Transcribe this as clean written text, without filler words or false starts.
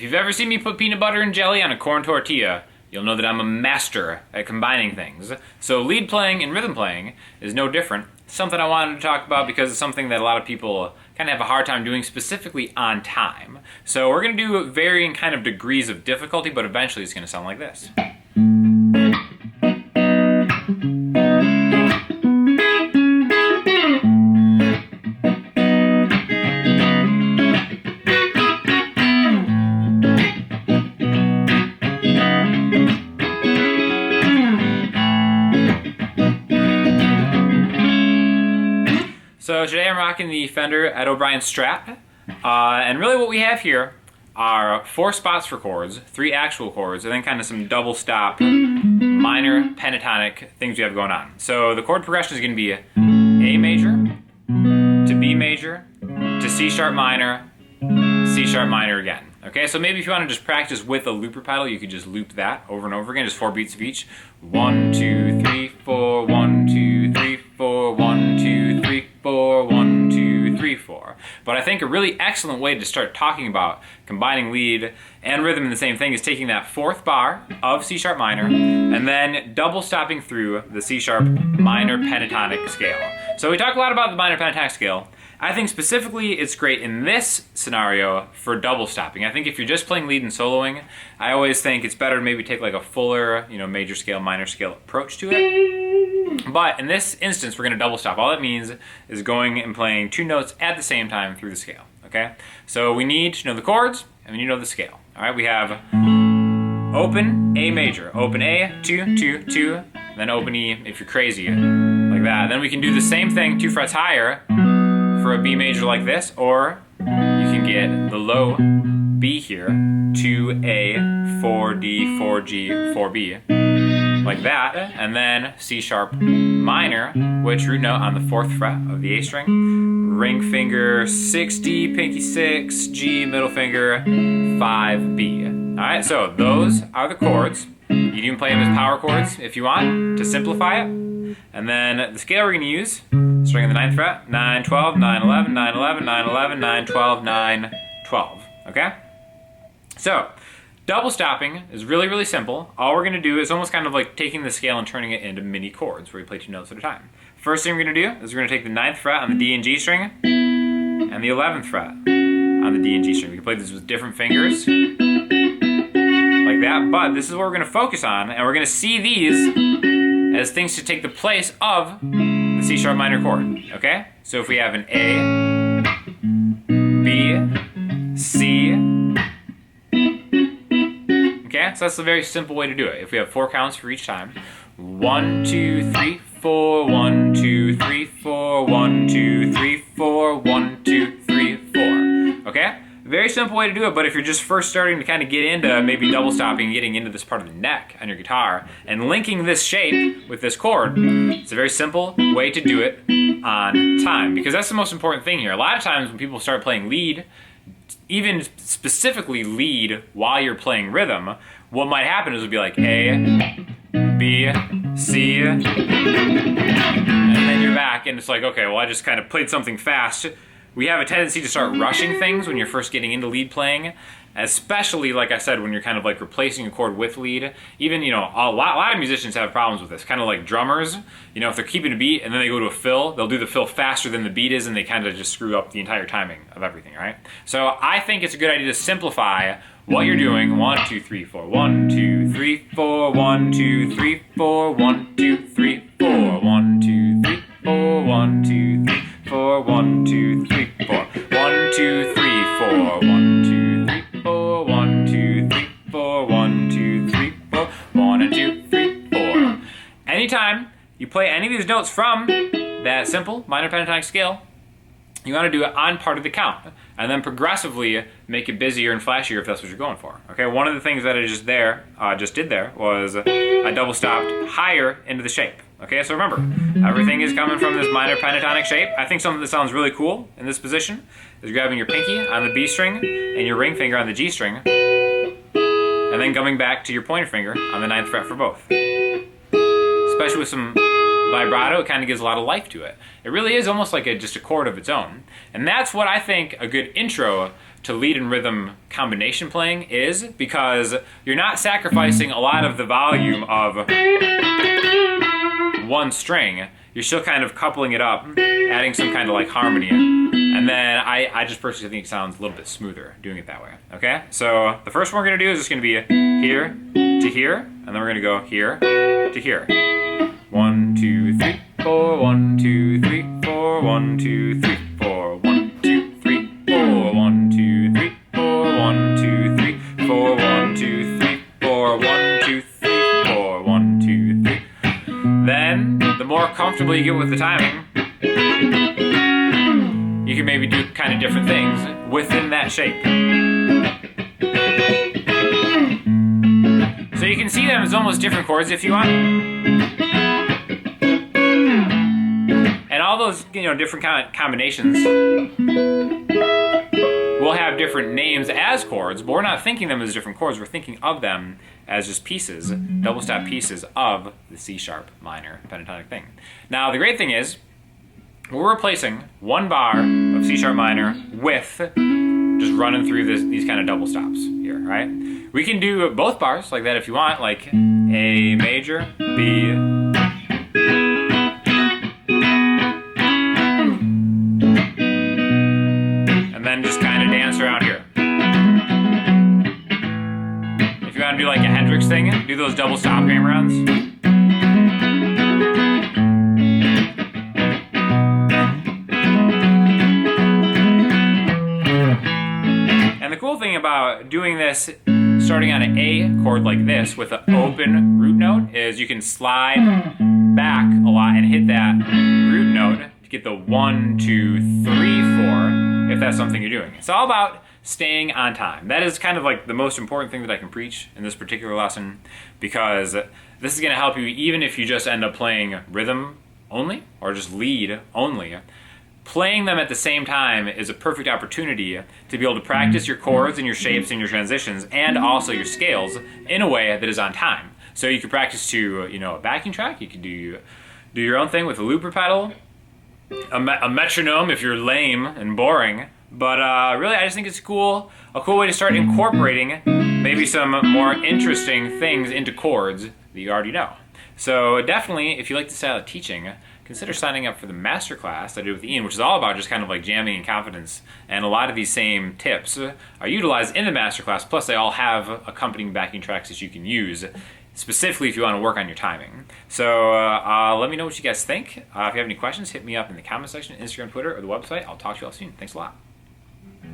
you've ever seen me put peanut butter and jelly on a corn tortilla, you'll know that I'm a master at combining things. So lead playing and rhythm playing is no different. Something I wanted to talk about because it's something that a lot of people kind of have a hard time doing, specifically on time. So we're going to do varying kind of degrees of difficulty, but eventually it's going to sound like this. So today I'm rocking the Fender Ed O'Brien Strat, and really what we have here are 4 spots for chords, 3 actual chords, and then kind of some double stop, minor, pentatonic things we have going on. So the chord progression is going to be A major, to B major, to C sharp minor again. Okay, so maybe if you want to just practice with a looper pedal, you could just loop that over and over again, just 4 beats of each. 1, 2, 3, 4, 1, 2, 3, 4, 1, 2, 3, 4, 1, 2, 3, 4. But I think a really excellent way to start talking about combining lead and rhythm in the same thing is taking that 4th bar of C sharp minor and then double stopping through the C sharp minor pentatonic scale. So we talk a lot about the minor pentatonic scale. I think specifically it's great in this scenario for double stopping. I think if you're just playing lead and soloing, I always think it's better to maybe take like a fuller, major scale, minor scale approach to it. But in this instance, we're going to double stop. All that means is going and playing 2 notes at the same time through the scale. Okay? So we need to know the chords and we need to know the scale. All right? We have open A major, open A, 2, 2, 2, then open E if you're crazy, like that. Then we can do the same thing 2 frets higher for a B major like this, or you can get the low B here, 2A, 4D, 4G, 4B, like that, and then C sharp minor, which root note on the 4th fret of the A string, ring finger 6D, pinky 6, G, middle finger 5B. Alright, so those are the chords. You can even play them as power chords if you want, to simplify it. And then the scale we're going to use, starting on the 9th fret, 9, 12, 9, 11, 9, 11, 9, 11, 9, 12, 9, 12. Okay? So, double stopping is really, really simple. All we're going to do is almost kind of like taking the scale and turning it into mini chords where we play 2 notes at a time. First thing we're going to do is we're going to take the 9th fret on the D and G string and the 11th fret on the D and G string. We can play this with different fingers like that, but this is what we're going to focus on, and we're going to see these as things to take the place of the C sharp minor chord, okay? So if we have an A, B, C, okay? So that's a very simple way to do it. If we have 4 counts for each time, 1, 2, 3, 4, 1, 2, 3, 4, 1, 2, 3, 4, 1, 2, 3, 4, okay? Very simple way to do it, but if you're just first starting to kind of get into maybe double stopping and getting into this part of the neck on your guitar and linking this shape with this chord, it's a very simple way to do it on time, because that's the most important thing here. A lot of times when people start playing lead, even specifically lead while you're playing rhythm, what might happen is it'll be like A, B, C, and then you're back and it's like, okay, well I just kind of played something fast. We have a tendency to start rushing things when you're first getting into lead playing, especially, like I said, when you're kind of like replacing a chord with lead. Even, a lot of musicians have problems with this, kind of like drummers. If they're keeping a beat and then they go to a fill, they'll do the fill faster than the beat is and they kind of just screw up the entire timing of everything, right? So I think it's a good idea to simplify what you're doing. 1, 2, 3, 4, 1, 2, 3, 4, 1, 2, 3, 4, 1, 2, 3, 4, 1, 2, 3, 4, 1, 2, 3, 4, 1, 2, 3, 4, 1, 2, 3, 4, 1, 2, 3, 4, 1, 2, 3, 4, 1, 2, 3, 4, 1, and 2, 3, 4. Anytime you play any of these notes from that simple minor pentatonic scale, you want to do it on part of the count, and then progressively make it busier and flashier if that's what you're going for. Okay, one of the things that I just did there was I double stopped higher into the shape. Okay, so remember, everything is coming from this minor pentatonic shape. I think something that sounds really cool in this position is grabbing your pinky on the B string and your ring finger on the G string, and then coming back to your pointer finger on the 9th fret for both. Especially with some vibrato, it kind of gives a lot of life to it. It really is almost like just a chord of its own. And that's what I think a good intro to lead and rhythm combination playing is because you're not sacrificing a lot of the volume of one string. You're still kind of coupling it up, adding some kind of like harmony. And then I just personally think it sounds a little bit smoother doing it that way. Okay? So the first one we're gonna do is just gonna be here to here, and then we're gonna go here to here. 1, 2, 3, 4, 1, 2, 3, 4, 1, 2, 3, 4, 1, 2, 3, 4, 1, 2, 3, 4, 1, 2, 3, 4, 1, 2, 3, 4, 1, 2, 3, 4, 1, 2, 3. Then, the more comfortable you get with the timing, you can maybe do kind of different things within that shape. So you can see them as almost different chords if you want. And all those, different kind of combinations will have different names as chords, but we're not thinking them as different chords. We're thinking of them as just pieces, double stop pieces of the C sharp minor pentatonic thing. Now the great thing is, we're replacing one bar of C sharp minor with just running through these kind of double stops here, right? We can do both bars like that if you want, like A major, B, and then just kind of dance around here. If you want to do like a Hendrix thing, do those double stop hammer-ons. The cool thing about doing this, starting on an A chord like this with an open root note, is you can slide back a lot and hit that root note to get the 1, 2, 3, 4, if that's something you're doing. It's all about staying on time. That is kind of like the most important thing that I can preach in this particular lesson, because this is going to help you even if you just end up playing rhythm only or just lead only. Playing them at the same time is a perfect opportunity to be able to practice your chords and your shapes and your transitions and also your scales in a way that is on time. So you could practice to, a backing track. You could do your own thing with a looper pedal, a metronome if you're lame and boring. But really, I just think it's a cool way to start incorporating maybe some more interesting things into chords that you already know. So definitely, if you like this style of teaching, consider signing up for the masterclass I did with Ian, which is all about just kind of like jamming and confidence. And a lot of these same tips are utilized in the masterclass, plus they all have accompanying backing tracks that you can use, specifically if you want to work on your timing. So let me know what you guys think. If you have any questions, hit me up in the comment section, Instagram, Twitter, or the website. I'll talk to you all soon. Thanks a lot.